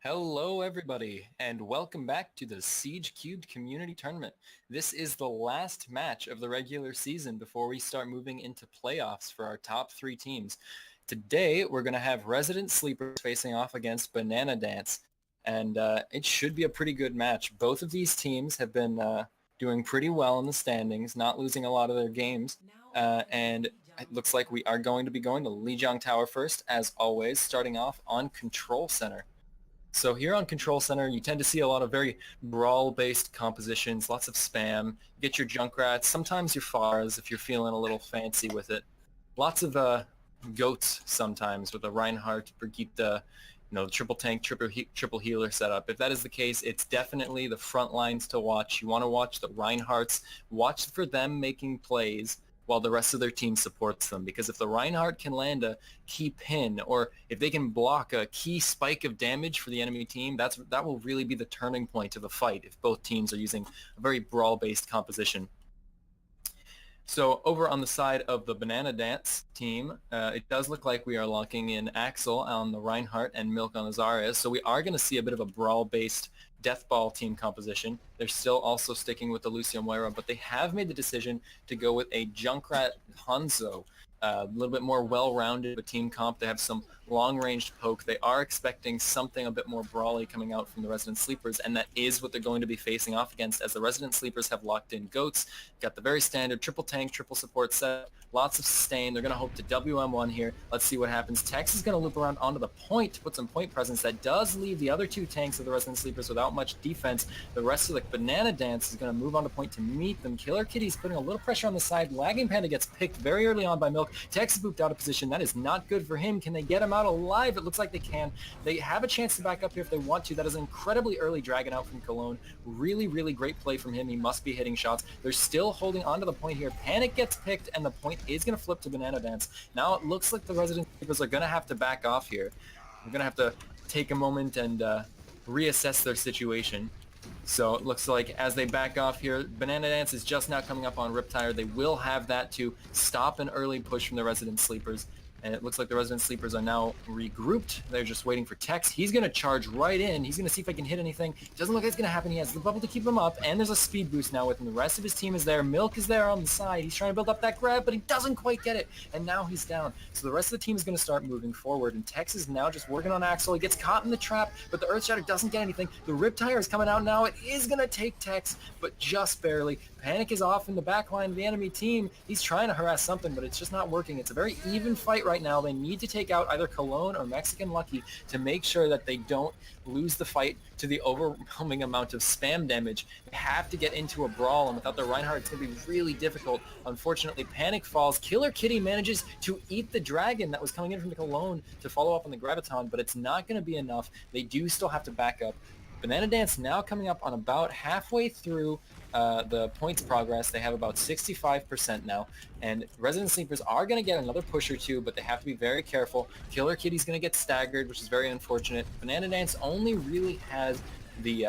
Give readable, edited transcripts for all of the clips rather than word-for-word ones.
Hello everybody, and welcome back to the Siege Cubed Community Tournament. This is the last match of the regular season before we start moving into playoffs for our top three teams. Today, we're going to have Resident Sleepers facing off against Banana Dance, and it should be a pretty good match. Both of these teams have been doing pretty well in the standings, not losing a lot of their games, and it looks like we are going to be going to Lijiang Tower first, as always, starting off on Control Center. So here on Control Center, you tend to see a lot of very brawl-based compositions, lots of spam. You get your Junkrats, sometimes your Fars if you're feeling a little fancy with it. Lots of goats sometimes with a Reinhardt, Brigitte, triple tank, triple healer setup. If that is the case, it's definitely the front lines to watch. You want to watch the Reinhardts, watch for them making plays while the rest of their team supports them. Because if the Reinhardt can land a key pin, or if they can block a key spike of damage for the enemy team, that will really be the turning point of the fight if both teams are using a very brawl-based composition. So over on the side of the Banana Dance team, it does look like we are locking in Axel on the Reinhardt and Milk on the Zarya. So we are going to see a bit of a brawl-based Deathball team composition. They're still also sticking with the Lucio Moira, but they have made the decision to go with a Junkrat Hanzo. A little bit more well-rounded of a team comp. They have some long-ranged poke. They are expecting something a bit more brawly coming out from the Resident Sleepers, and that is what they're going to be facing off against, as the Resident Sleepers have locked in goats, got the very standard triple tank, triple support set, lots of sustain. They're going to hope to WM1 here. Let's see what happens. Tex is going to loop around onto the point to put some point presence. That does leave the other two tanks of the Resident Sleepers without much defense. The rest of the Banana Dance is going to move onto point to meet them. Killer Kitty's putting a little pressure on the side. Lagging Panda gets picked very early on by Milk. Tex is booped out of position. That is not good for him. Can they get him out alive? It looks like they can. They have a chance to back up here if they want to. That is an incredibly early Dragon out from Cologne. Really, really great play from him. He must be hitting shots. They're still holding onto the point here. Panic gets picked, and the point is going to flip to Banana Dance. Now it looks like the Resident Sleepers are going to have to back off here. We're going to have to take a moment and reassess their situation. So it looks like as they back off here, Banana Dance is just now coming up on Riptire. They will have that to stop an early push from the Resident Sleepers. And it looks like the Resident Sleepers are now regrouped. They're just waiting for Tex. He's going to charge right in. He's going to see if I can hit anything. It doesn't look like it's going to happen. He has the bubble to keep him up, and there's a speed boost now with him. The rest of his team is there. Milk is there on the side. He's trying to build up that grab, but he doesn't quite get it. And now he's down. So the rest of the team is going to start moving forward, and Tex is now just working on Axel. He gets caught in the trap, but the Earthshatter doesn't get anything. The Riptire is coming out now. It is going to take Tex, but just barely. Panic is off in the back line of the enemy team. He's trying to harass something, but it's just not working. It's a very even fight right now. They need to take out either Cologne or Mexican Lucky to make sure that they don't lose the fight to the overwhelming amount of spam damage. They have to get into a brawl, and without the Reinhardt, it's going to be really difficult. Unfortunately, Panic falls. Killer Kitty manages to eat the dragon that was coming in from the Cologne to follow up on the Graviton, but it's not going to be enough. They do still have to back up. Banana Dance now coming up on about halfway through the points progress. They have about 65% now, and Resident Sleepers are going to get another push or two, but they have to be very careful. Killer Kitty's going to get staggered, which is very unfortunate. Banana Dance only really has the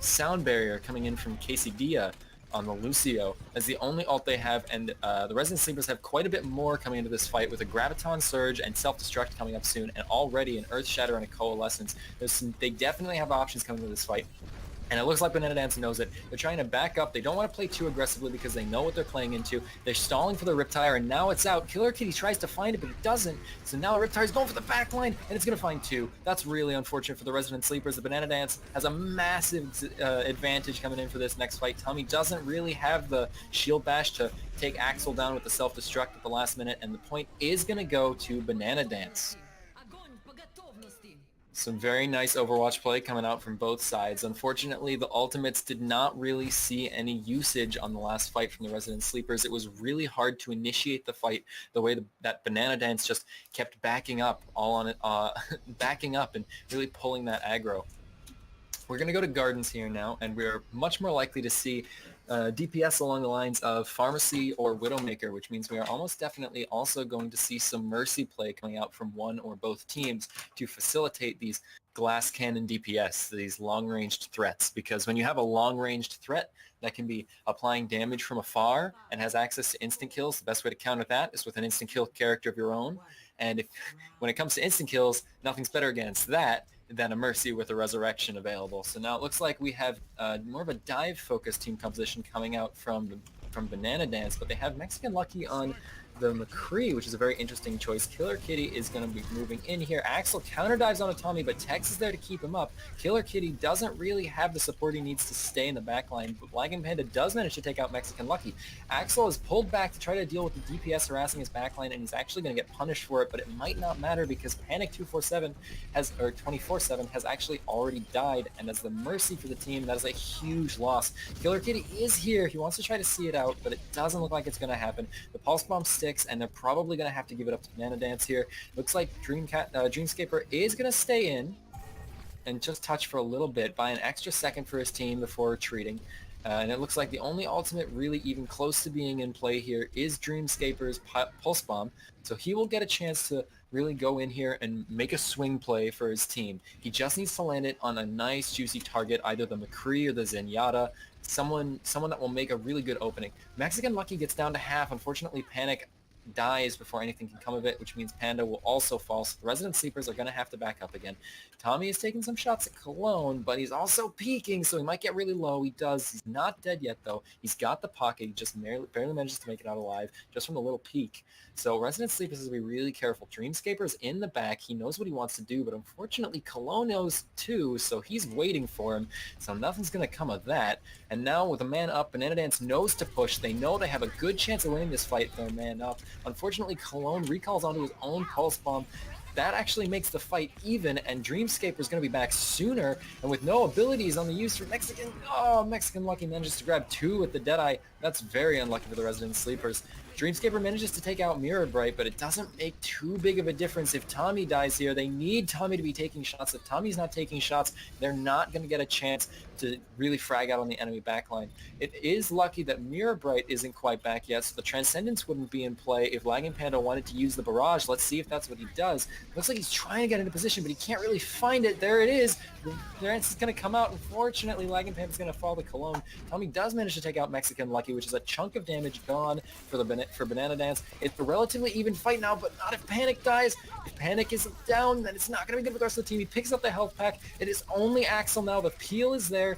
sound barrier coming in from Quesadilla on the Lucio as the only ult they have, and the Resident Sleepers have quite a bit more coming into this fight with a Graviton Surge and Self-Destruct coming up soon, and already an Earth Shatter and a Coalescence. They definitely have options coming into this fight. And it looks like Banana Dance knows it. They're trying to back up. They don't want to play too aggressively because they know what they're playing into. They're stalling for the Riptire, and now it's out. Killer Kitty tries to find it, but it doesn't. So now Riptire's going for the back line, and it's going to find two. That's really unfortunate for the Resident Sleepers. The Banana Dance has a massive advantage coming in for this next fight. Tommy doesn't really have the shield bash to take Axel down with the self-destruct at the last minute, and the point is going to go to Banana Dance. Some very nice Overwatch play coming out from both sides. Unfortunately, the ultimates did not really see any usage on the last fight from the Resident Sleepers. It was really hard to initiate the fight the way that Banana Dance just kept backing up all on it, backing up and really pulling that aggro. We're going to go to Gardens here now, and we're much more likely to see DPS along the lines of Pharmacy or Widowmaker, which means we are almost definitely also going to see some Mercy play coming out from one or both teams to facilitate these glass cannon DPS, these long-ranged threats, because when you have a long-ranged threat that can be applying damage from afar and has access to instant kills, the best way to counter that is with an instant kill character of your own. And when it comes to instant kills, nothing's better against that than a Mercy with a Resurrection available. So now it looks like we have more of a dive-focused team composition coming out from Banana Dance, but they have Mexican Lucky on the McCree, which is a very interesting choice. Killer Kitty is going to be moving in here. Axel counter dives on a Tommy, but Tex is there to keep him up. Killer Kitty doesn't really have the support he needs to stay in the back line, but Lagging Panda does manage to take out Mexican Lucky. Axel is pulled back to try to deal with the DPS harassing his backline, and he's actually going to get punished for it, but it might not matter because Panic 247 has, or 24/7 has actually already died, and as the Mercy for the team, that is a huge loss. Killer Kitty is here. He wants to try to see it out, but it doesn't look like it's going to happen. The Pulse Bomb sticks, and they're probably going to have to give it up to Banana Dance here. Looks like Dreamscaper is going to stay in and just touch for a little bit, buy an extra second for his team before retreating. And it looks like the only ultimate really even close to being in play here is Dreamscaper's Pulse Bomb. So he will get a chance to really go in here and make a swing play for his team. He just needs to land it on a nice juicy target, either the McCree or the Zenyatta, someone that will make a really good opening. Mexican Lucky gets down to half. Unfortunately, Panic dies before anything can come of it, which means Panda will also fall. So the Resident Sleepers are going to have to back up again. Tommy is taking some shots at Cologne, but he's also peeking, so he might get really low. He does. He's not dead yet, though. He's got the pocket. He just barely manages to make it out alive just from the little peek. So Resident Sleepers has to be really careful. Dreamscaper's in the back. He knows what he wants to do, but unfortunately Cologne knows too, so he's waiting for him. So nothing's going to come of that. And now with a man up, Banana Dance knows to push. They know they have a good chance of winning this fight with their man up. Unfortunately, Cologne recalls onto his own Pulse Bomb. That actually makes the fight even, and Dreamscaper is going to be back sooner, and with no abilities on the use for Mexican, Mexican Lucky manages to grab 2 with the Deadeye. That's very unlucky for the Resident Sleepers. Dreamscaper manages to take out Mirror Bright, but it doesn't make too big of a difference if Tommy dies here. They need Tommy to be taking shots. If Tommy's not taking shots, they're not going to get a chance to really frag out on the enemy backline. It is lucky that Mirror Bright isn't quite back yet, so the Transcendence wouldn't be in play if Lagging Panda wanted to use the Barrage. Let's see if that's what he does. Looks like he's trying to get into position, but he can't really find it. There it is. The answer is going to come out. Unfortunately, Lagging Panda's going to fall to Cologne. Tommy does manage to take out Mexican Lucky, which is a chunk of damage gone for Banana Dance. It's a relatively even fight now, but not if Panic dies. If Panic is down, then it's not going to be good with the rest of the team. He picks up the health pack. It is only Axel now. The peel is there.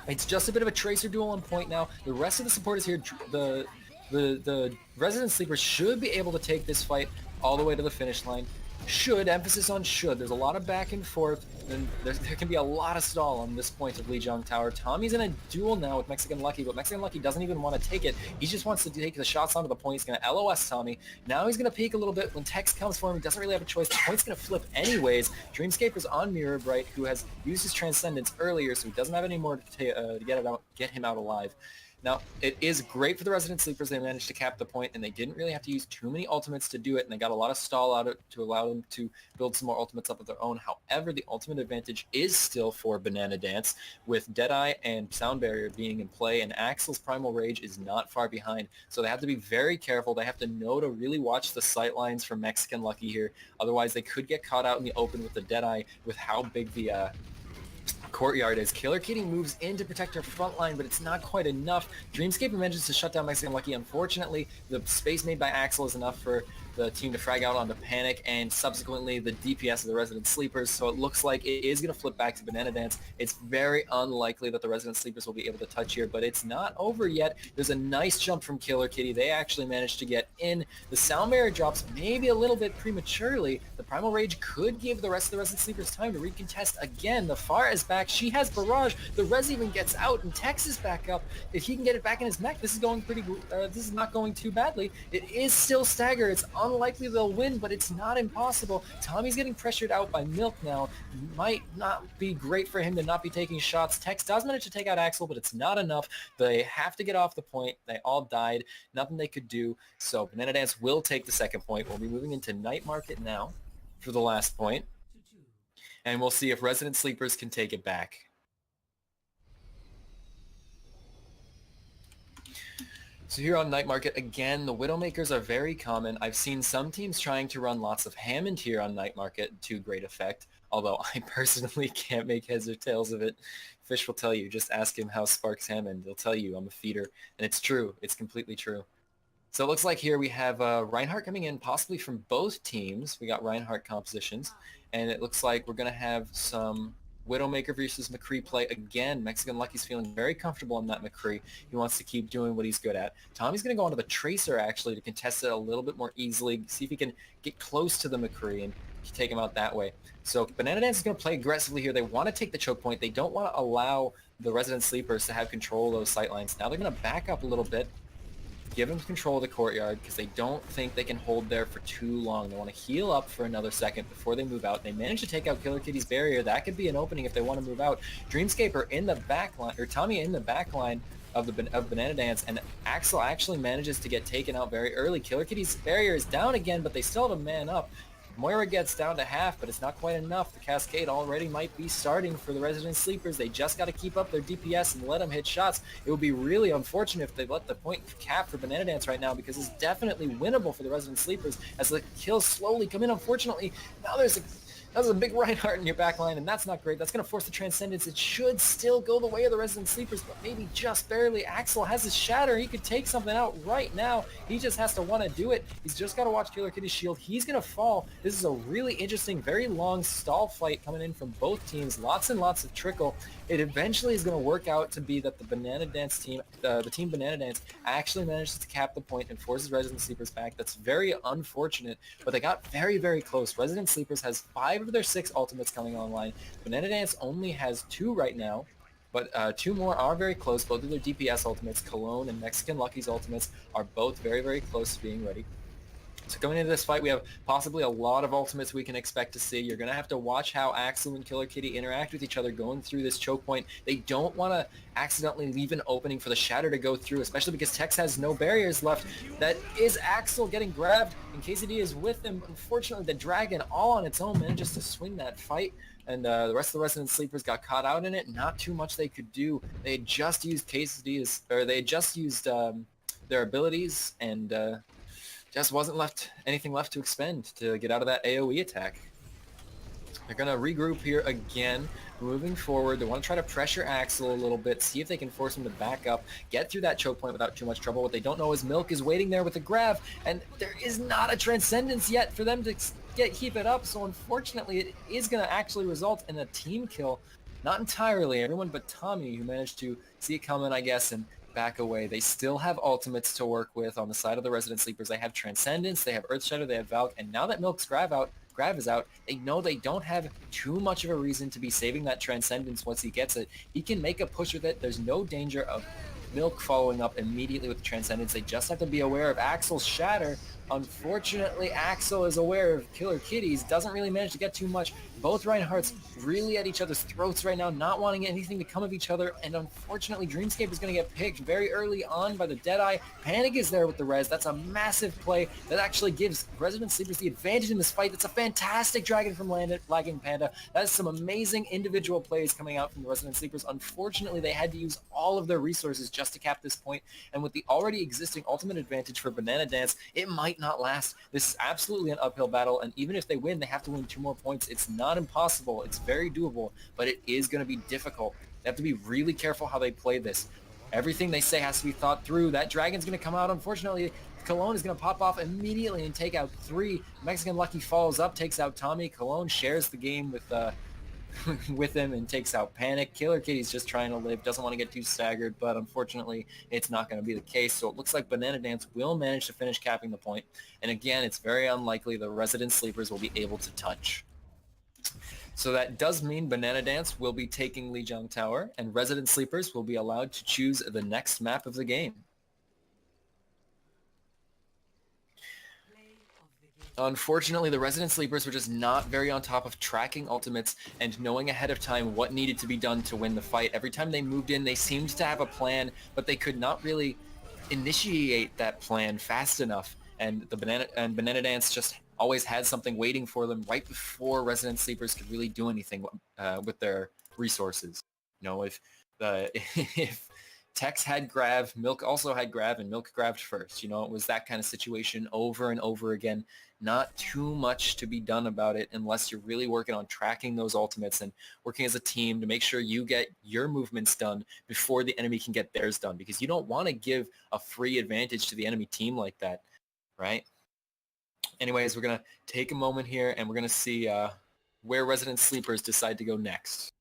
It's just a bit of a Tracer duel on point now. The rest of the support is here. The Resident Sleepers should be able to take this fight all the way to the finish line. Should, emphasis on should. There's a lot of back and forth, and there can be a lot of stall on this point of Lijiang Tower. Tommy's in a duel now with Mexican Lucky, but Mexican Lucky doesn't even want to take it. He just wants to take the shots onto the point. He's going to LOS Tommy. Now he's going to peek a little bit. When Tex comes for him, he doesn't really have a choice. The point's going to flip anyways. Dreamscaper's on Mirror Bright, who has used his Transcendence earlier, so he doesn't have any more to get him out alive. Now, it is great for the Resident Sleepers. They managed to cap the point, and they didn't really have to use too many ultimates to do it, and they got a lot of stall out of it to allow them to build some more ultimates up of their own. However, the ultimate advantage is still for Banana Dance, with Deadeye and Sound Barrier being in play, and Axel's Primal Rage is not far behind. So they have to be very careful. They have to know to really watch the sight lines for Mexican Lucky here. Otherwise, they could get caught out in the open with the Deadeye with how big the courtyard is. Killer Kitty moves in to protect her front line, but it's not quite enough. Dreamscaper manages to shut down Mexican Lucky. Unfortunately, the space made by Axel is enough for the team to frag out onto Panic and subsequently the DPS of the Resident Sleepers, so it looks like it is going to flip back to Banana Dance. It's very unlikely that the Resident Sleepers will be able to touch here, but it's not over yet. There's a nice jump from Killer Kitty. They actually managed to get in. The Sound Barrier drops maybe a little bit prematurely. The Primal Rage could give the rest of the Resident Sleepers time to recontest again. The Pharah is back. She has Barrage. The Res even gets out, and Tex is back up. If he can get it back in his mech, this is going this is not going too badly. It is still stagger. It's unlikely they'll win, but it's not impossible. Tommy's getting pressured out by Milk now. Might not be great for him to not be taking shots. Tex does manage to take out Axel, but it's not enough. They have to get off the point. They all died. Nothing they could do. So Banana Dance will take the second point. We'll be moving into Night Market now for the last point. And we'll see if Resident Sleepers can take it back. So here on Night Market, again, the Widowmakers are very common. I've seen some teams trying to run lots of Hammond here on Night Market to great effect, although I personally can't make heads or tails of it. Fish will tell you. Just ask him how Sparks Hammond. He'll tell you I'm a feeder. And it's true. It's completely true. So it looks like here we have Reinhardt coming in possibly from both teams. We got Reinhardt compositions. and it looks like we're going to have some Widowmaker versus McCree play again. Mexican Lucky's feeling very comfortable on that McCree. He wants to keep doing what he's good at. Tommy's going to go onto the Tracer, actually, to contest it a little bit more easily, see if he can get close to the McCree and take him out that way. So Banana Dance is going to play aggressively here. They want to take the choke point. They don't want to allow the Resident Sleepers to have control of those sight lines. Now they're going to back up a little bit, give them control of the courtyard because they don't think they can hold there for too long. They want to heal up for another second before they move out. They manage to take out Killer Kitty's barrier. That could be an opening if they want to move out. Dreamscaper in the back line, or Tommy in the back line of Banana Dance, and Axel actually manages to get taken out very early. Killer Kitty's barrier is down again, but they still have a man up. Moira gets down to half, but it's not quite enough. The cascade already might be starting for the Resident Sleepers. They just got to keep up their DPS and let them hit shots. It would be really unfortunate if they let the point cap for Banana Dance right now, because it's definitely winnable for the Resident Sleepers as the kills slowly come in. Unfortunately, now there's a big Reinhardt in your back line, and that's not great. That's going to force the Transcendence. It should still go the way of the Resident Sleepers, but maybe just barely. Axel has his Shatter. He could take something out right now. He just has to want to do it. He's just got to watch Killer Kitty's shield. He's going to fall. This is a really interesting, very long stall fight coming in from both teams. Lots and lots of trickle. It eventually is going to work out to be that the Banana Dance team, the team Banana Dance, actually manages to cap the point and forces Resident Sleepers back. That's very unfortunate, but they got very, very close. Resident Sleepers has 5 of their 6 ultimates coming online. Banana Dance only has 2 right now, but 2 more are very close. Both of their DPS ultimates, Cologne and Mexican Lucky's ultimates, are both very, very close to being ready. So going into this fight, we have possibly a lot of ultimates we can expect to see. You're going to have to watch how Axel and Killer Kitty interact with each other going through this choke point. They don't want to accidentally leave an opening for the Shatter to go through, especially because Tex has no barriers left. That is Axel getting grabbed, and KCD is with him. Unfortunately, the Dragon, all on its own, manages to swing that fight, and the rest of the Resident Sleepers got caught out in it. Not too much they could do. They had just used KCD's, or they had just used their abilities, and just wasn't anything left to expend to get out of that AoE attack. They're going to regroup here again, moving forward. They want to try to pressure Axel a little bit, see if they can force him to back up, get through that choke point without too much trouble. What they don't know is Milk is waiting there with a grab, and there is not a Transcendence yet for them to keep it up, so unfortunately it is going to actually result in a team kill. Not entirely, everyone but Tommy, who managed to see it coming, I guess, and back away. They still have ultimates to work with on the side of the Resident Sleepers. They have Transcendence, they have Earthshatter, they have Valk, and now that Milk's grab is out, they know they don't have too much of a reason to be saving that Transcendence once he gets it. He can make a push with it. There's no danger of Milk following up immediately with the Transcendence. They just have to be aware of Axel's Shatter. Unfortunately, Axel is aware of Killer Kitty's, doesn't really manage to get too much. Both Reinhardts really at each other's throats right now, not wanting anything to come of each other, and unfortunately Dreamscape is going to get picked very early on by the Deadeye. Panic is there with the res. That's a massive play that actually gives Resident Sleepers the advantage in this fight. That's a fantastic Dragon from Lagging Panda. That is some amazing individual plays coming out from the Resident Sleepers. Unfortunately, they had to use all of their resources just to cap this point, and with the already existing ultimate advantage for Banana Dance, it might not last. This is absolutely an uphill battle, and even if they win, they have to win 2 more points. It's not impossible. It's very doable, but it is going to be difficult. They have to be really careful how they play this. Everything they say has to be thought through. That Dragon's going to come out. Unfortunately, Cologne is going to pop off immediately and take out 3. Mexican Lucky follows up, takes out Tommy. Cologne shares the game with with him and takes out Panic. Killer Kitty's just trying to live, doesn't want to get too staggered, but unfortunately it's not going to be the case. So it looks like Banana Dance will manage to finish capping the point. And again, it's very unlikely the Resident Sleepers will be able to touch. So that does mean Banana Dance will be taking Lijiang Tower, and Resident Sleepers will be allowed to choose the next map of the game. Unfortunately, the Resident Sleepers were just not very on top of tracking ultimates and knowing ahead of time what needed to be done to win the fight. Every time they moved in, they seemed to have a plan, but they could not really initiate that plan fast enough. And Banana Dance just always had something waiting for them right before Resident Sleepers could really do anything with their resources. You know, if Tex had Grav, Milk also had Grav, and Milk grabbed first. You know, it was that kind of situation over and over again. Not too much to be done about it unless you're really working on tracking those ultimates and working as a team to make sure you get your movements done before the enemy can get theirs done, because you don't want to give a free advantage to the enemy team like that, right? Anyways, we're going to take a moment here and we're going to see where Resident Sleepers decide to go next.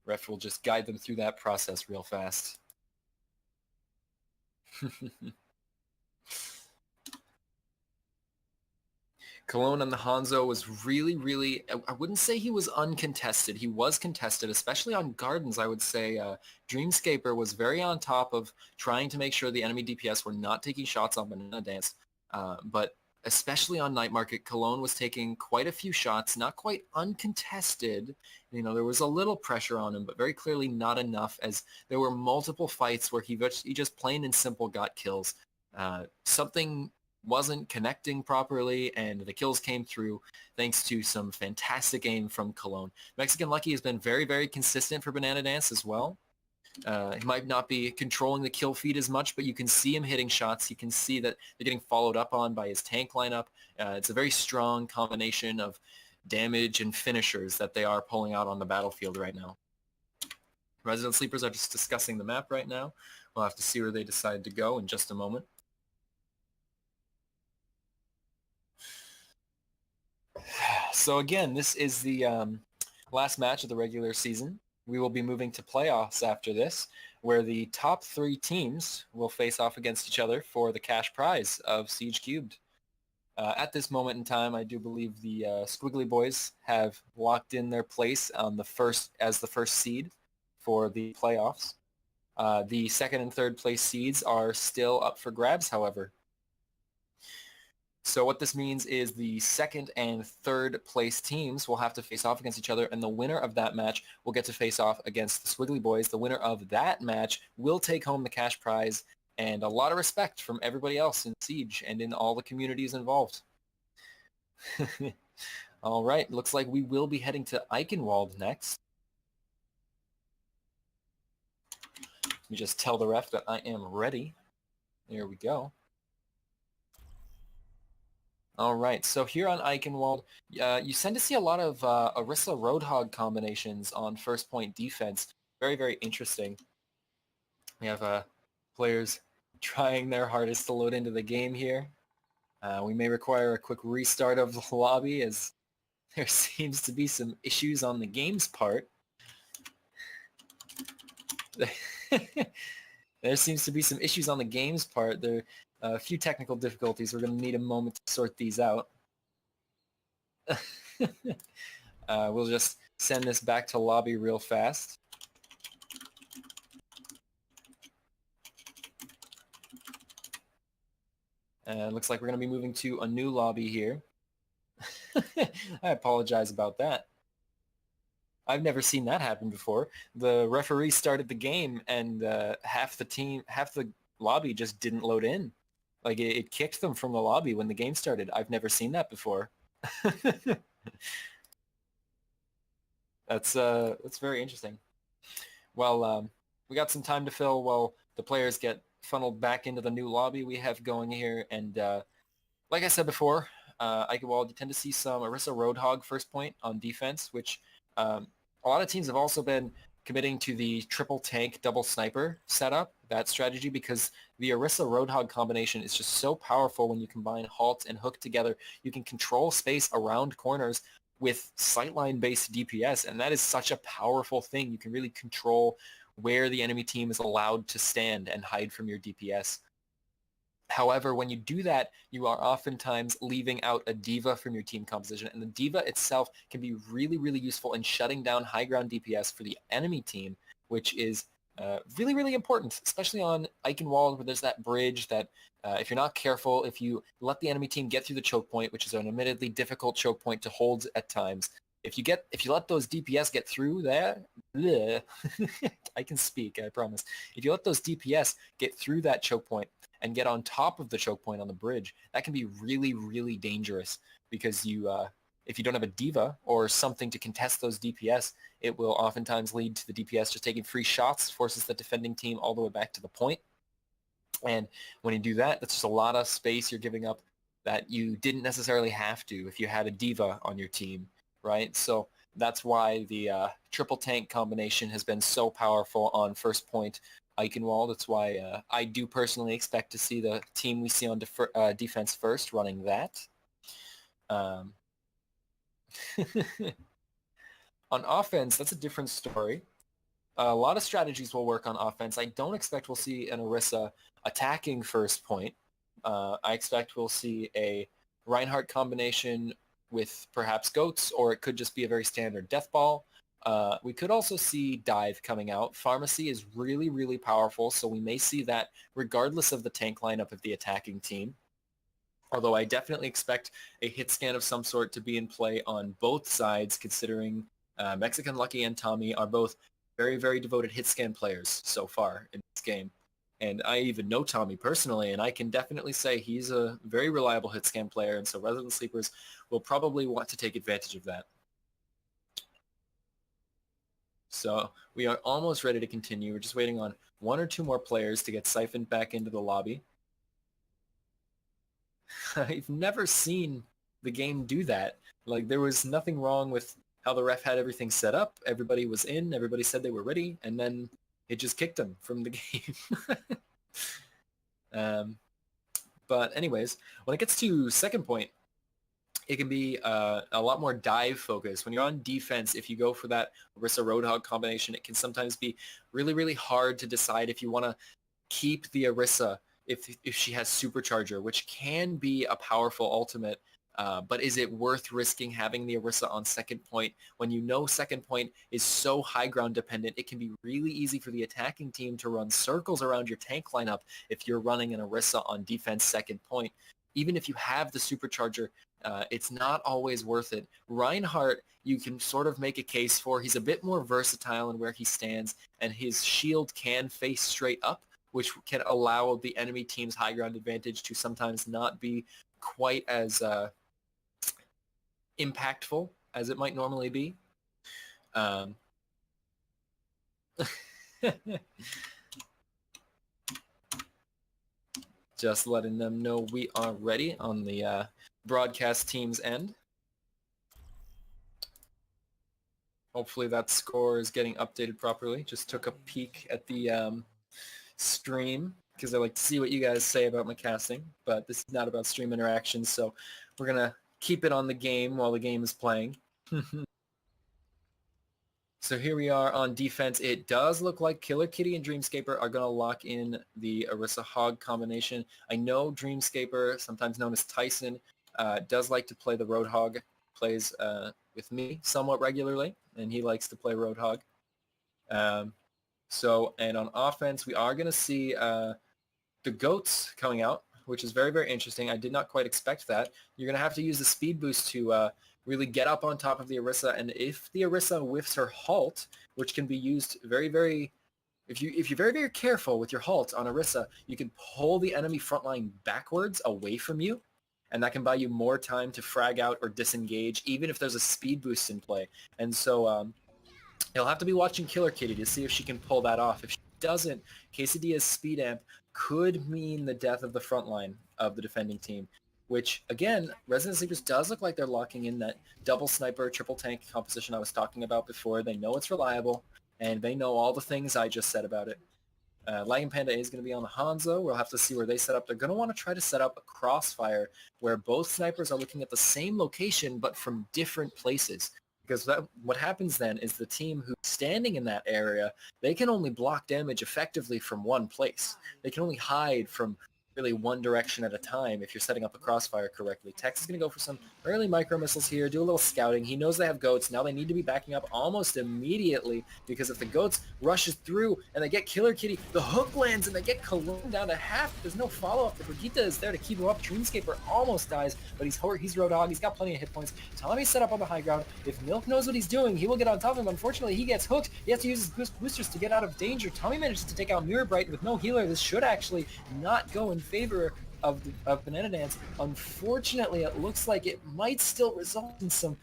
Ref will just guide them through that process real fast. Cologne on the Hanzo was really, I wouldn't say he was uncontested. He was contested, especially on Gardens, I would say. Dreamscaper was very on top of trying to make sure the enemy DPS were not taking shots on Banana Dance. But especially on Night Market, Cologne was taking quite a few shots, not quite uncontested. You know, there was a little pressure on him, but very clearly not enough, as there were multiple fights where he just plain and simple got kills. Something wasn't connecting properly, and the kills came through thanks to some fantastic aim from Cologne. Mexican Lucky has been very consistent for Banana Dance as well. He might not be controlling the kill feed as much, but you can see him hitting shots. You can see that they're getting followed up on by his tank lineup. It's a very strong combination of damage and finishers that they are pulling out on the battlefield right now. Resident Sleepers are just discussing the map right now. We'll have to see where they decide to go in just a moment. So again, this is the last match of the regular season. We will be moving to playoffs after this, where the top 3 teams will face off against each other for the cash prize of Siege Cubed. At this moment in time, I do believe the Squiggly Boys have locked in their place on the first seed for the playoffs. The second and third place seeds are still up for grabs, however. So what this means is the second and third place teams will have to face off against each other, and the winner of that match will get to face off against the Squiggly Boys. The winner of that match will take home the cash prize and a lot of respect from everybody else in Siege and in all the communities involved. All right, looks like we will be heading to Eichenwald next. Let me just tell the ref that I am ready. There we go. All right, so here on Eichenwald, you tend to see a lot of Orisa Roadhog combinations on first point defense. Very interesting. We have players trying their hardest to load into the game here. We may require a quick restart of the lobby, as there seems to be some issues on the game's part. There seems to be some issues on the game's part. There are a few technical difficulties. We're going to need a moment to sort these out. We'll just send this back to lobby real fast. And looks like we're going to be moving to a new lobby here. I apologize about that. I've never seen that happen before. The referee started the game and half the lobby just didn't load in. Like it kicked them from the lobby when the game started. I've never seen that before. That's very interesting. Well, we got some time to fill while the players get funneled back into the new lobby we have going here. And like I said before, Eichenwald, you tend to see some Orisa Roadhog first point on defense, which a lot of teams have also been committing to the triple tank double sniper setup, that strategy, because the Orisa Roadhog combination is just so powerful when you combine halt and hook together. You can control space around corners with sightline based DPS, and that is such a powerful thing. You can really control where the enemy team is allowed to stand and hide from your DPS. However, when you do that, you are oftentimes leaving out a D.Va from your team composition, and the D.Va itself can be really useful in shutting down high ground DPS for the enemy team, which is really important, especially on Eichenwald, where there's that bridge that if you're not careful, if you let the enemy team get through the choke point, which is an admittedly difficult choke point to hold at times, if you let those DPS get through there, I can speak, I promise. If you let those DPS get through that choke point and get on top of the choke point on the bridge, that can be really dangerous, because if you don't have a D.Va or something to contest those DPS, it will oftentimes lead to the DPS just taking free shots, forces the defending team all the way back to the point. And when you do that, that's just a lot of space you're giving up that you didn't necessarily have to if you had a D.Va on your team, right? So that's why the triple tank combination has been so powerful on first point Eichenwald. That's why I do personally expect to see the team we see on defense first running that. On offense, that's a different story. A lot of strategies will work on offense. I don't expect we'll see an Orisa attacking first point. I expect we'll see a Reinhardt combination with perhaps Goats, or it could just be a very standard death ball. We could also see Dive coming out. Pharmacy is really, really powerful, so we may see that regardless of the tank lineup of the attacking team. Although I definitely expect a hit scan of some sort to be in play on both sides, considering Mexican Lucky and Tommy are both very, very devoted hit scan players so far in this game. And I even know Tommy personally, and I can definitely say he's a very reliable hit scan player, and so Resident Sleepers will probably want to take advantage of that. So we are almost ready to continue. We're just waiting on one or two more players to get siphoned back into the lobby. I've never seen the game do that. Like, there was nothing wrong with how the ref had everything set up. Everybody was in. Everybody said they were ready, and then it just kicked them from the game. But anyways, when it gets to second point, it can be a lot more dive focused. When you're on defense, if you go for that Orisa Roadhog combination, it can sometimes be really, really hard to decide if you want to keep the Orisa if she has Supercharger, which can be a powerful ultimate. But is it worth risking having the Orisa on second point when you know second point is so high ground dependent? It can be really easy for the attacking team to run circles around your tank lineup if you're running an Orisa on defense second point. Even if you have the Supercharger, it's not always worth it. Reinhardt, you can sort of make a case for. He's a bit more versatile in where he stands, and his shield can face straight up, which can allow the enemy team's high ground advantage to sometimes not be quite as impactful as it might normally be. Just letting them know we are ready on the broadcast team's end. Hopefully that score is getting updated properly. Just took a peek at the stream because I like to see what you guys say about my casting, but this is not about stream interactions, so we're going to keep it on the game while the game is playing. So here we are on defense. It does look like Killer Kitty and Dreamscaper are going to lock in the Orisa Hog combination. I know Dreamscaper, sometimes known as Tyson, does like to play the Roadhog, plays with me somewhat regularly, and he likes to play Roadhog. And on offense, we are going to see the Goats coming out, which is very, very interesting. I did not quite expect that. You're going to have to use the speed boost to really get up on top of the Orisa, and if the Orisa whiffs her halt, which can be used very, very... If you're very, very careful with your halt on Orisa, you can pull the enemy front line backwards away from you, and that can buy you more time to frag out or disengage, even if there's a speed boost in play. And so you'll have to be watching Killer Kitty to see if she can pull that off. If she doesn't, Quesadilla's speed amp could mean the death of the front line of the defending team, which, again, Resident Sleepers does look like they're locking in that double sniper, triple tank composition I was talking about before. They know it's reliable, and they know all the things I just said about it. Lagging Panda is going to be on the Hanzo. We'll have to see where they set up. They're going to want to try to set up a crossfire where both snipers are looking at the same location but from different places. Because what happens then is the team who's standing in that area, they can only block damage effectively from one place. They can only hide from really one direction at a time if you're setting up a crossfire correctly. Tex is going to go for some early micro missiles here, do a little scouting. He knows they have Goats. Now they need to be backing up almost immediately, because if the Goats rushes through and they get Killer Kitty, the hook lands and they get Cologne down to half. There's no follow-up. The Brigitte is there to keep him up. Dreamscaper almost dies, but he's Roadhog. He's got plenty of hit points. Tommy's set up on the high ground. If Milk knows what he's doing, he will get on top of him. Unfortunately, he gets hooked. He has to use his boosters to get out of danger. Tommy manages to take out Mirror Bright with no healer. This should actually not go in favor of Banana Dance. Unfortunately, it looks like it might still result in some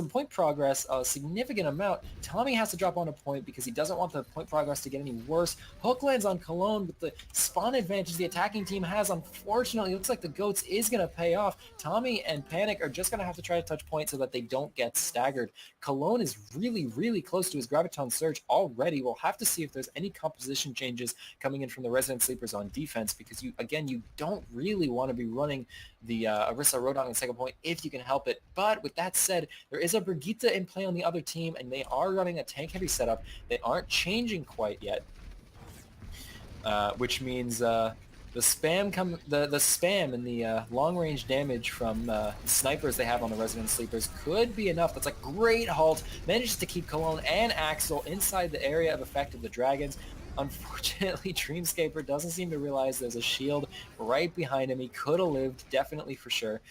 point progress, a significant amount. Tommy has to drop on a point because he doesn't want the point progress to get any worse. Hook lands on Cologne, but the spawn advantage the attacking team has, unfortunately, it looks like the Goats is going to pay off. Tommy and Panic are just going to have to try to touch point so that they don't get staggered. Cologne is really, really close to his Graviton Surge already. We'll have to see if there's any composition changes coming in from the Resident Sleepers on defense, because you don't really want to be running the Orisa Rodon on the second point if you can help it. But with that said, there is a Brigitte in play on the other team, and they are running a tank-heavy setup. They aren't changing quite yet, which means the spam and the long-range damage from the snipers they have on the Resident Sleepers could be enough. That's a great halt. Manages to keep Cologne and Axel inside the area of effect of the Dragons. Unfortunately, Dreamscaper doesn't seem to realize there's a shield right behind him. He could have lived, definitely for sure.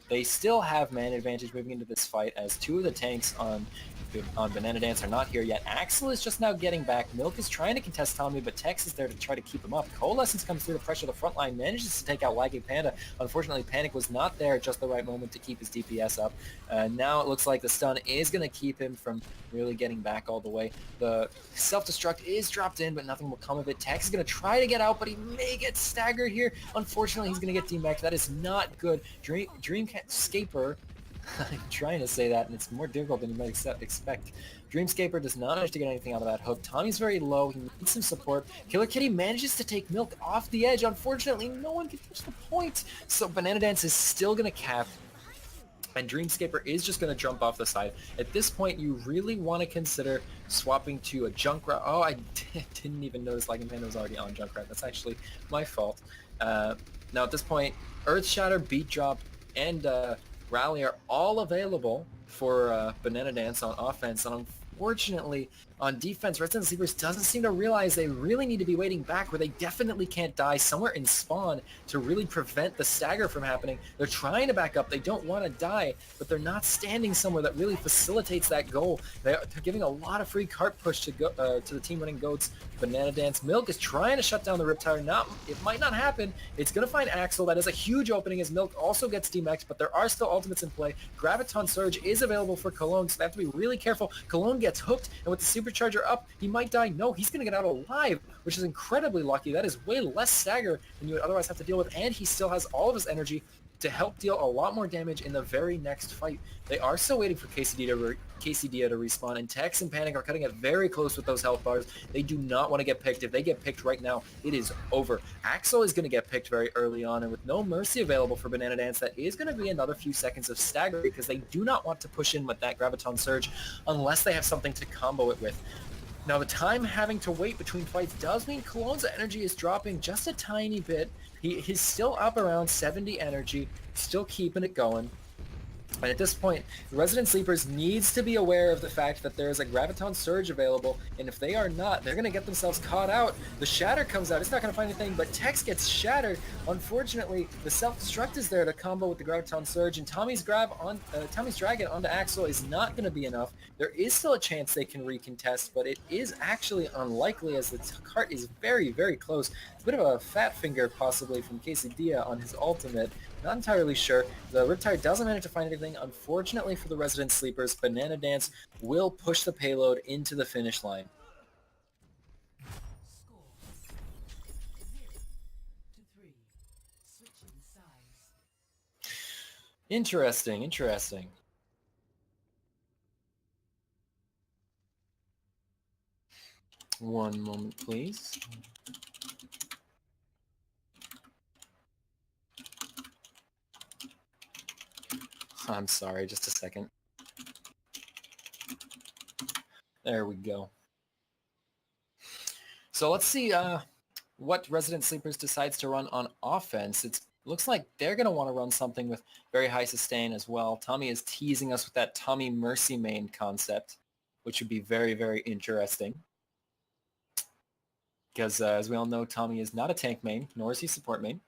They still have man advantage moving into this fight as two of the tanks on Banana Dance are not here yet. Axel is just now getting back. Milk is trying to contest Tommy, but Tex is there to try to keep him up. Coalescence comes through to pressure the front line, manages to take out Lagging Panda. Unfortunately, Panic was not there at just the right moment to keep his DPS up. Now it looks like the stun is going to keep him from really getting back all the way. The self-destruct is dropped in, but nothing will come of it. Tex is going to try to get out, but he may get staggered here. Unfortunately, he's going to get DMAC. That is not good. Dreamscaper, I'm trying to say that, and it's more difficult than you might expect. Dreamscaper does not manage to get anything out of that hook. Tommy's very low. He needs some support. Killer Kitty manages to take Milk off the edge. Unfortunately, no one can touch the point. So Banana Dance is still going to cap, and Dreamscaper is just going to jump off the side. At this point, you really want to consider swapping to a Junkrat. Oh, I didn't even notice Lagging Panda was already on Junkrat. That's actually my fault. Now at this point, Earth Shatter, Beat Drop, and Rally are all available for Banana Dance on offense, and unfortunately on defense, Resident Sleepers doesn't seem to realize they really need to be waiting back where they definitely can't die somewhere in spawn to really prevent the stagger from happening. They're trying to back up. They don't want to die, but they're not standing somewhere that really facilitates that goal. They're giving a lot of free cart push to go to the team winning goats. Banana Dance. Milk is trying to shut down the Riptire. It might not happen. It's going to find Axel. That is a huge opening as Milk also gets DMAX, but there are still ultimates in play. Graviton Surge is available for Cologne, so they have to be really careful. Cologne gets hooked, and with the Supercharger up, he might die. No, he's going to get out alive, which is incredibly lucky. That is way less stagger than you would otherwise have to deal with, and he still has all of his energy to help deal a lot more damage in the very next fight. They are still waiting for KCD to respawn, and Tex and Panic are cutting it very close with those health bars. They do not want to get picked. If they get picked right now, it is over. Axel is going to get picked very early on, and with no mercy available for Banana Dance, that is going to be another few seconds of stagger because they do not want to push in with that Graviton Surge unless they have something to combo it with. Now, the time having to wait between fights does mean Cologne's energy is dropping just a tiny bit. He's still up around 70 energy, still keeping it going. And at this point, the Resident Sleepers needs to be aware of the fact that there is a Graviton Surge available, and if they are not, they're going to get themselves caught out. The Shatter comes out. It's not going to find anything, but Tex gets shattered. Unfortunately, the Self-Destruct is there to combo with the Graviton Surge, and Tommy's Dragon onto Axel is not going to be enough. There is still a chance they can recontest, but it is actually unlikely as the cart is very, very close. It's a bit of a fat finger, possibly, from Quesadilla on his ultimate. Not entirely sure. The Riptire doesn't manage to find anything. Unfortunately for the Resident Sleepers, Banana Dance will push the payload into the finish line. Interesting, interesting. One moment, please. I'm sorry, just a second. There we go. So let's see what Resident Sleepers decides to run on offense. It looks like they're going to want to run something with very high sustain as well. Tommy is teasing us with that Tommy Mercy main concept, which would be very, very interesting. Because as we all know, Tommy is not a tank main, nor is he support main.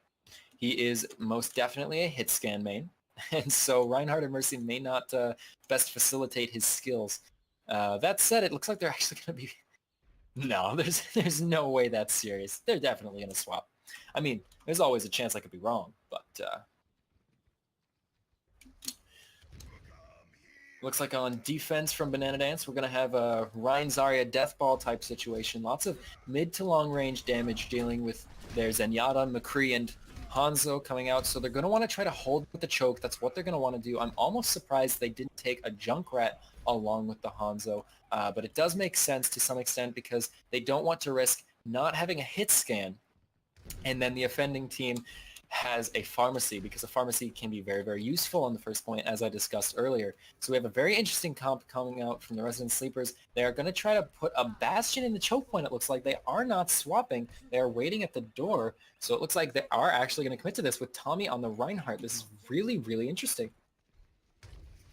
He is most definitely a hit scan main. And so Reinhardt and Mercy may not best facilitate his skills. That said, it looks like they're actually going to be... No, there's no way that's serious. They're definitely going to swap. I mean, there's always a chance I could be wrong, but... Looks like on defense from Banana Dance, we're going to have a Rein Zarya Deathball type situation. Lots of mid to long range damage dealing with their Zenyatta, McCree, and Hanzo coming out, so they're going to want to try to hold with the choke. That's what they're going to want to do. I'm almost surprised they didn't take a Junkrat along with the Hanzo, but it does make sense to some extent because they don't want to risk not having a hit scan and then the offending team has a pharmacy, because a pharmacy can be very, very useful on the first point, as I discussed earlier. So we have a very interesting comp coming out from the Resident Sleepers. They are going to try to put a Bastion in the choke point, it looks like. They are not swapping. They are waiting at the door. So it looks like they are actually going to commit to this with Tommy on the Reinhardt. This is really, really interesting.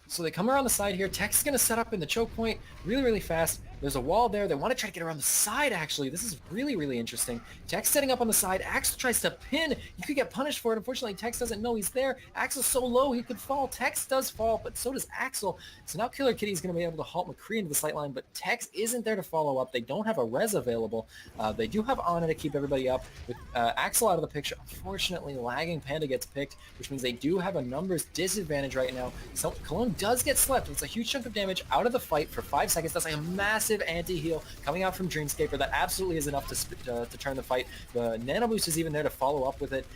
So they come around the side here. Tex is going to set up in the choke point really, really fast. There's a wall there. They want to try to get around the side, actually. This is really, really interesting. Tex setting up on the side. Axel tries to pin. You could get punished for it. Unfortunately, Tex doesn't know he's there. Axel's so low, he could fall. Tex does fall, but so does Axel. So now Killer Kitty is going to be able to halt McCree into the sight line, but Tex isn't there to follow up. They don't have a res available. They do have Ana to keep everybody up. With Axel out of the picture, unfortunately, lagging Panda gets picked, which means they do have a numbers disadvantage right now. So Cologne does get slept. It's a huge chunk of damage out of the fight for 5 seconds. That's like a massive anti-heal coming out from Dreamscaper. That absolutely is enough to turn the fight. The Nano Boost is even there to follow up with it.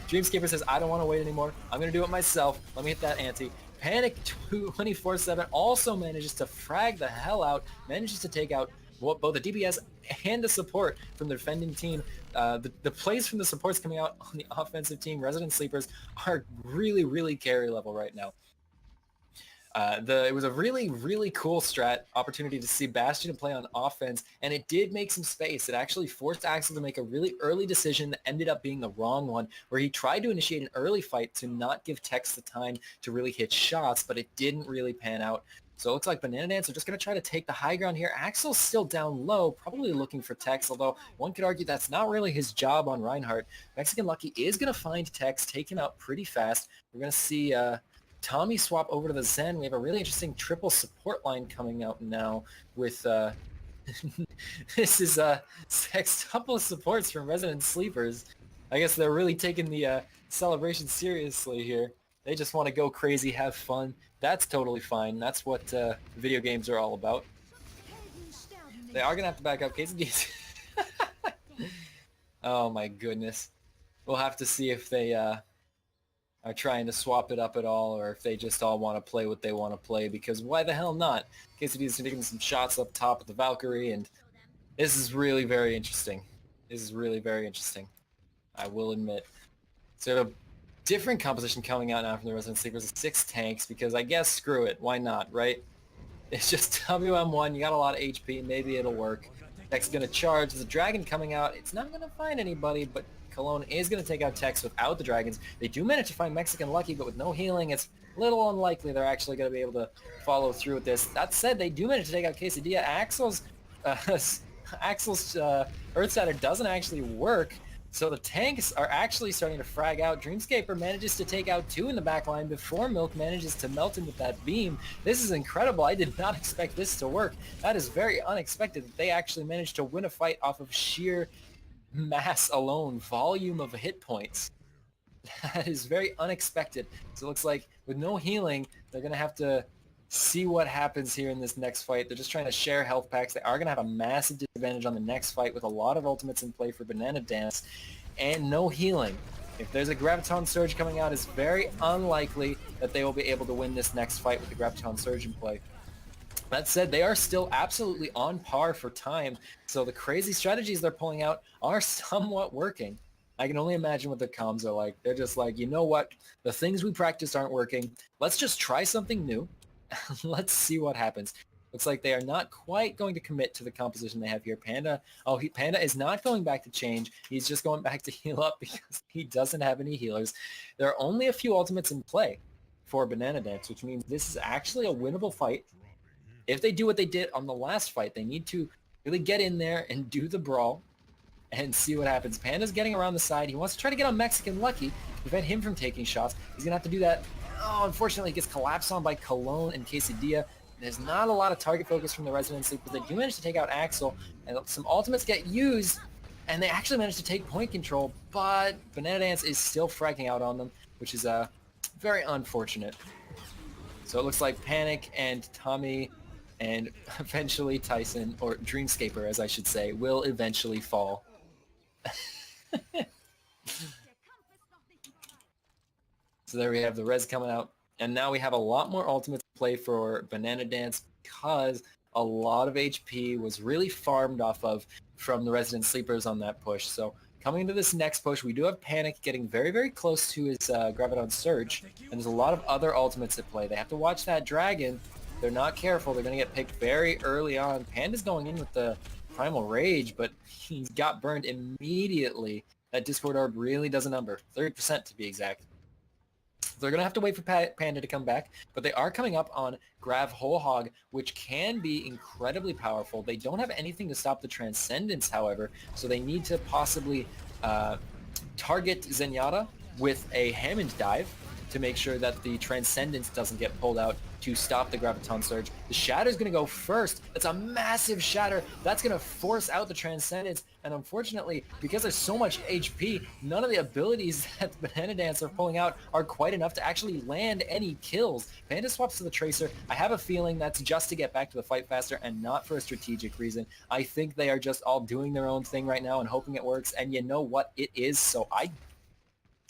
Dreamscaper says, I don't want to wait anymore. I'm going to do it myself. Let me hit that anti. Panic 24/7 also manages to frag the hell out, manages to take out both the DPS and the support from the defending team. The plays from the supports coming out on the offensive team, Resident Sleepers, are really, really carry level right now. It was a really, really cool strat opportunity to see Bastion play on offense, and it did make some space. It actually forced Axel to make a really early decision that ended up being the wrong one, where he tried to initiate an early fight to not give Tex the time to really hit shots, but it didn't really pan out. So it looks like Banana Dance are just going to try to take the high ground here. Axel's still down low, probably looking for Tex, although one could argue that's not really his job on Reinhardt. Mexican Lucky is going to find Tex, take him out pretty fast. We're going to see Tommy swap over to the Zen. We have a really interesting triple support line coming out now with this is sextuple supports from Resident Sleepers. I guess they're really taking the celebration seriously here. They just want to go crazy, have fun. That's totally fine. That's what video games are all about. They are going to have to back up Quesadillas. Oh my goodness. We'll have to see if they are trying to swap it up at all, or if they just all want to play what they want to play, because why the hell not? Quesadillas taking some shots up top with the Valkyrie, and this is really very interesting. This is really very interesting, I will admit. So a different composition coming out now from the Resident Sleepers, 6 tanks, because I guess screw it, why not, right? It's just WM1, you got a lot of HP, maybe it'll work. Tech's gonna charge, there's a dragon coming out, it's not gonna find anybody, but Cologne is going to take out Tex without the dragons. They do manage to find Mexican Lucky, but with no healing, it's a little unlikely they're actually going to be able to follow through with this. That said, they do manage to take out Quesadilla. Axel's Earth Shatter doesn't actually work, so the tanks are actually starting to frag out. Dreamscaper manages to take out 2 in the back line before Milk manages to melt him with that beam. This is incredible. I did not expect this to work. That is very unexpected that they actually managed to win a fight off of sheer mass alone, volume of hit points. That is very unexpected. So it looks like with no healing, they're going to have to see what happens here in this next fight. They're just trying to share health packs. They are going to have a massive disadvantage on the next fight with a lot of ultimates in play for Banana Dance and no healing. If there's a Graviton Surge coming out, it's very unlikely that they will be able to win this next fight with the Graviton Surge in play. That said, they are still absolutely on par for time, so the crazy strategies they're pulling out are somewhat working. I can only imagine what the comms are like. They're just like, you know what? The things we practiced aren't working. Let's just try something new. Let's see what happens. Looks like they are not quite going to commit to the composition they have here. Panda is not going back to change. He's just going back to heal up because he doesn't have any healers. There are only a few ultimates in play for Banana Dance, which means this is actually a winnable fight. If they do what they did on the last fight, they need to really get in there and do the brawl and see what happens. Panda's getting around the side. He wants to try to get on Mexican Lucky to prevent him from taking shots. He's going to have to do that. Oh, unfortunately, he gets collapsed on by Cologne and Quesadilla. There's not a lot of target focus from the Resident Sleepers. They do manage to take out Axel, and some ultimates get used, and they actually manage to take point control, but Banana Dance is still fragging out on them, which is very unfortunate. So it looks like Panic and Tommy and eventually Tyson, or Dreamscaper as I should say, will eventually fall. So there we have the res coming out, and now we have a lot more ultimates to play for Banana Dance because a lot of HP was really farmed off of from the Resident Sleepers on that push. So coming into this next push, we do have Panic getting very, very close to his Graviton Surge, and there's a lot of other ultimates at play. They have to watch that Dragon. If they're not careful, they're going to get picked very early on. Panda's going in with the Primal Rage, but he got burned immediately. That Discord Orb really does a number, 30% to be exact. They're going to have to wait for Panda to come back, but they are coming up on Grav Whole Hog, which can be incredibly powerful. They don't have anything to stop the Transcendence, however, so they need to possibly target Zenyatta with a Hammond Dive to make sure that the Transcendence doesn't get pulled out to stop the Graviton Surge. The Shatter's going to go first. That's a massive Shatter. That's going to force out the Transcendence. And unfortunately, because there's so much HP, none of the abilities that Banana Dance are pulling out are quite enough to actually land any kills. Panda swaps to the Tracer. I have a feeling that's just to get back to the fight faster and not for a strategic reason. I think they are just all doing their own thing right now and hoping it works. And you know what? It is. So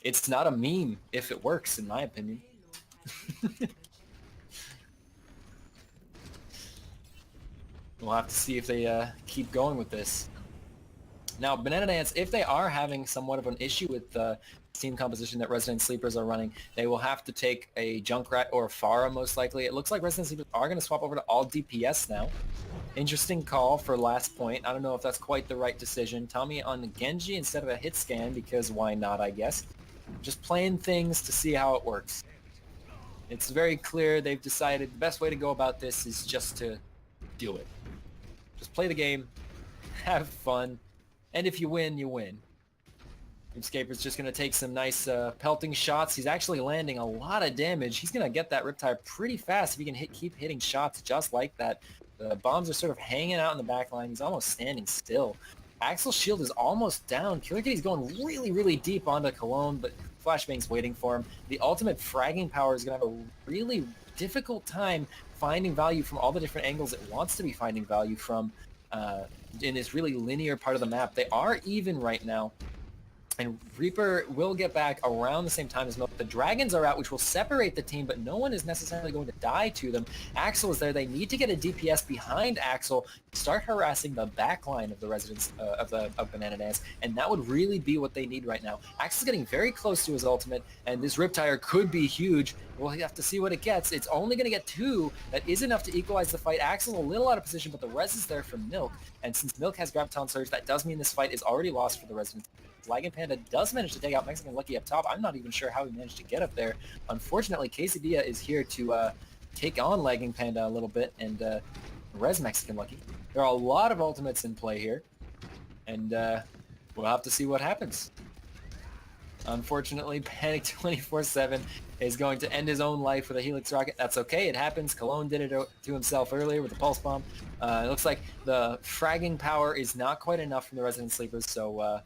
it's not a meme if it works, in my opinion. We'll have to see if they keep going with this. Now, Banana Dance, if they are having somewhat of an issue with the team composition that Resident Sleepers are running, they will have to take a Junkrat or a Pharah most likely. It looks like Resident Sleepers are going to swap over to all DPS now. Interesting call for last point. I don't know if that's quite the right decision. Tommy on the Genji instead of a hit scan, because why not, I guess. Just playing things to see how it works. It's very clear they've decided the best way to go about this is just to do it. Just play the game, have fun, and if you win, you win. Dreamscaper's just going to take some nice pelting shots. He's actually landing a lot of damage. He's going to get that Riptide pretty fast if he can keep hitting shots just like that. The bombs are sort of hanging out in the back line. He's almost standing still. Axel's shield is almost down. Killer Kitty's going really, really deep onto Cologne, but Flashbang's waiting for him. The ultimate fragging power is going to have a really difficult time finding value from all the different angles it wants to be finding value from in this really linear part of the map. They are even right now, and Reaper will get back around the same time as Milk. The Dragons are out, which will separate the team, but no one is necessarily going to die to them. Axel is there. They need to get a DPS behind Axel to start harassing the back line of the residents of Banana Dance, and that would really be what they need right now. Axel's getting very close to his ultimate, and this Riptire could be huge. We'll have to see what it gets. It's only going to get 2. That is enough to equalize the fight. Axel's a little out of position, but the res is there from Milk, and since Milk has Graviton Surge, that does mean this fight is already lost for the residents. Lagging Panda does manage to take out Mexican Lucky up top. I'm not even sure how he managed to get up there. Unfortunately, Quesadilla is here to take on Lagging Panda a little bit and res Mexican Lucky. There are a lot of ultimates in play here, and we'll have to see what happens. Unfortunately, Panic 24/7 is going to end his own life with a Helix Rocket. That's okay, it happens. Cologne did it to himself earlier with the Pulse Bomb. It looks like the fragging power is not quite enough from the Resident Sleepers, so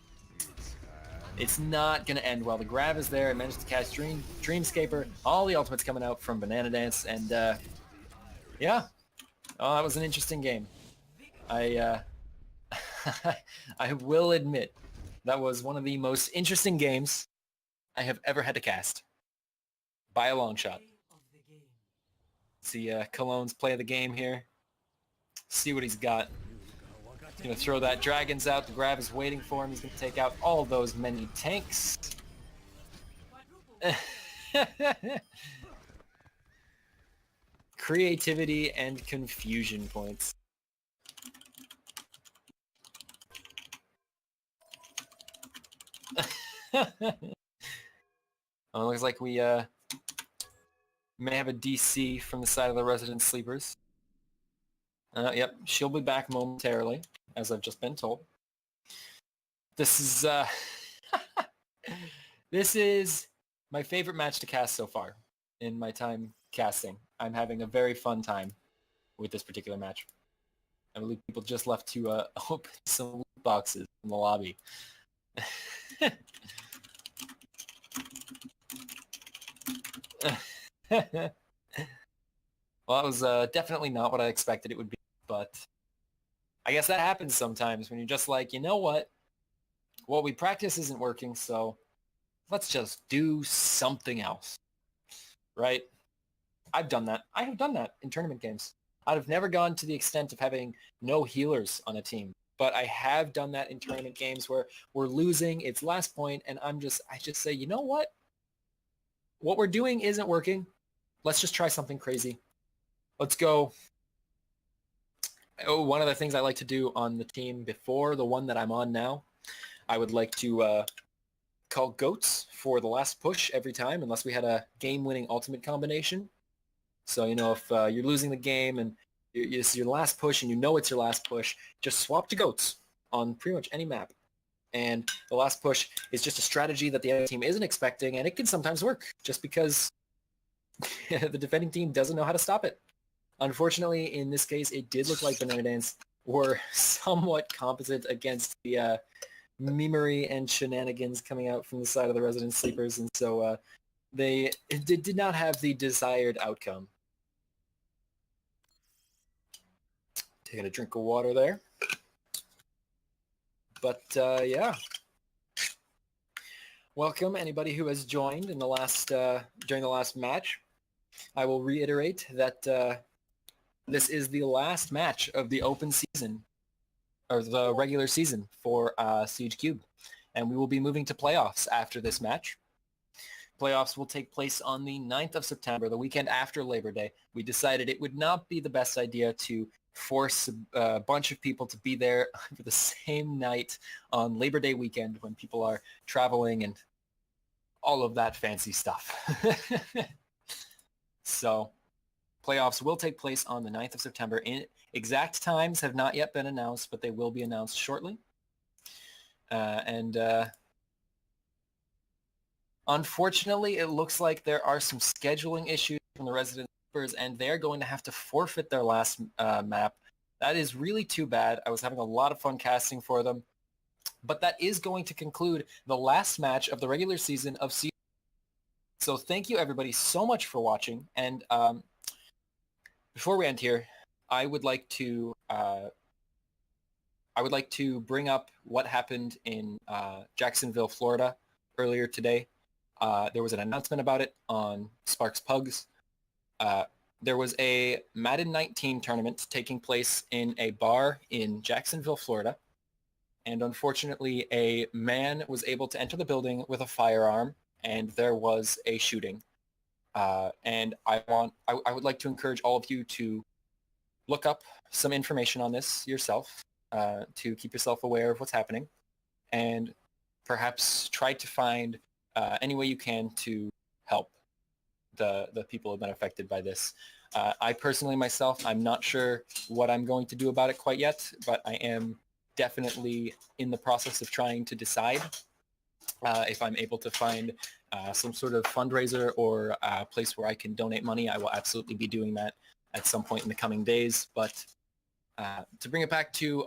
it's not going to end well. The Grav is there. I managed to catch Dreamscaper. All the ultimates coming out from Banana Dance. And, yeah. Oh, that was an interesting game. I will admit that was one of the most interesting games I have ever had to cast. By a long shot. See Cologne's play of the game here. See what he's got. He's going to throw that Dragons out. The Grav is waiting for him. He's going to take out all those many tanks. Creativity and confusion points. Oh, it looks like we may have a DC from the side of the Resident Sleepers. Yep, she'll be back momentarily, as I've just been told. This is this is my favorite match to cast so far in my time casting. I'm having a very fun time with this particular match. I believe people just left to open some loot boxes in the lobby. Well, that was definitely not what I expected it would be, but I guess that happens sometimes when you're just like, you know what? What we practice isn't working, so let's just do something else, right? I've done that. I have done that in tournament games. I've never gone to the extent of having no healers on a team. but I have done that in tournament games where we're losing, it's last point, and I just say, you know what? What we're doing isn't working. Let's just try something crazy. Let's go. Oh, one of the things I like to do on the team before the one that I'm on now, I would like to call goats for the last push every time, unless we had a game-winning ultimate combination. So, if you're losing the game and it's your last push and you know it's your last push, just swap to goats on pretty much any map. And the last push is just a strategy that the other team isn't expecting, and it can sometimes work just because the defending team doesn't know how to stop it. Unfortunately, in this case, it did look like Banana Dance were somewhat competent against the memery and shenanigans coming out from the side of the Resident Sleepers, and so they did not have the desired outcome. Taking a drink of water there. But yeah. Welcome anybody who has joined in the last during the last match. I will reiterate that this is the last match of the open season, or the regular season for Siege Cube, and we will be moving to playoffs after this match. Playoffs will take place on the 9th of September, the weekend after Labor Day. We decided it would not be the best idea to force a bunch of people to be there for the same night on Labor Day weekend when people are traveling and all of that fancy stuff. So playoffs will take place on the 9th of September. Exact times have not yet been announced, but they will be announced shortly. Unfortunately, it looks like there are some scheduling issues from the Resident Sleepers, and they're going to have to forfeit their last map. That is really too bad. I was having a lot of fun casting for them. But that is going to conclude the last match of the regular season of Siege. So thank you, everybody, so much for watching. And before we end here, I would like to bring up what happened in Jacksonville, Florida earlier today. There was an announcement about it on Sparks Pugs. There was a Madden 19 tournament taking place in a bar in Jacksonville, Florida. And unfortunately, a man was able to enter the building with a firearm, and there was a shooting. And I would like to encourage all of you to look up some information on this yourself, to keep yourself aware of what's happening, and perhaps try to find any way you can to help the people who have been affected by this. I personally myself, I'm not sure what I'm going to do about it quite yet, but I am definitely in the process of trying to decide if I'm able to find some sort of fundraiser or a place where I can donate money. I will absolutely be doing that at some point in the coming days. But to bring it back to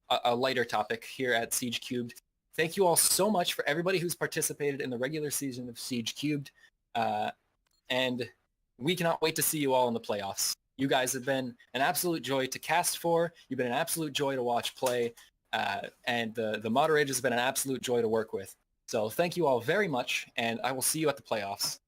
a lighter topic here at Siege Cubed, thank you all so much for everybody who's participated in the regular season of Siege Cubed. And we cannot wait to see you all in the playoffs. You guys have been an absolute joy to cast for. You've been an absolute joy to watch play. And the moderators have been an absolute joy to work with. So thank you all very much, and I will see you at the playoffs.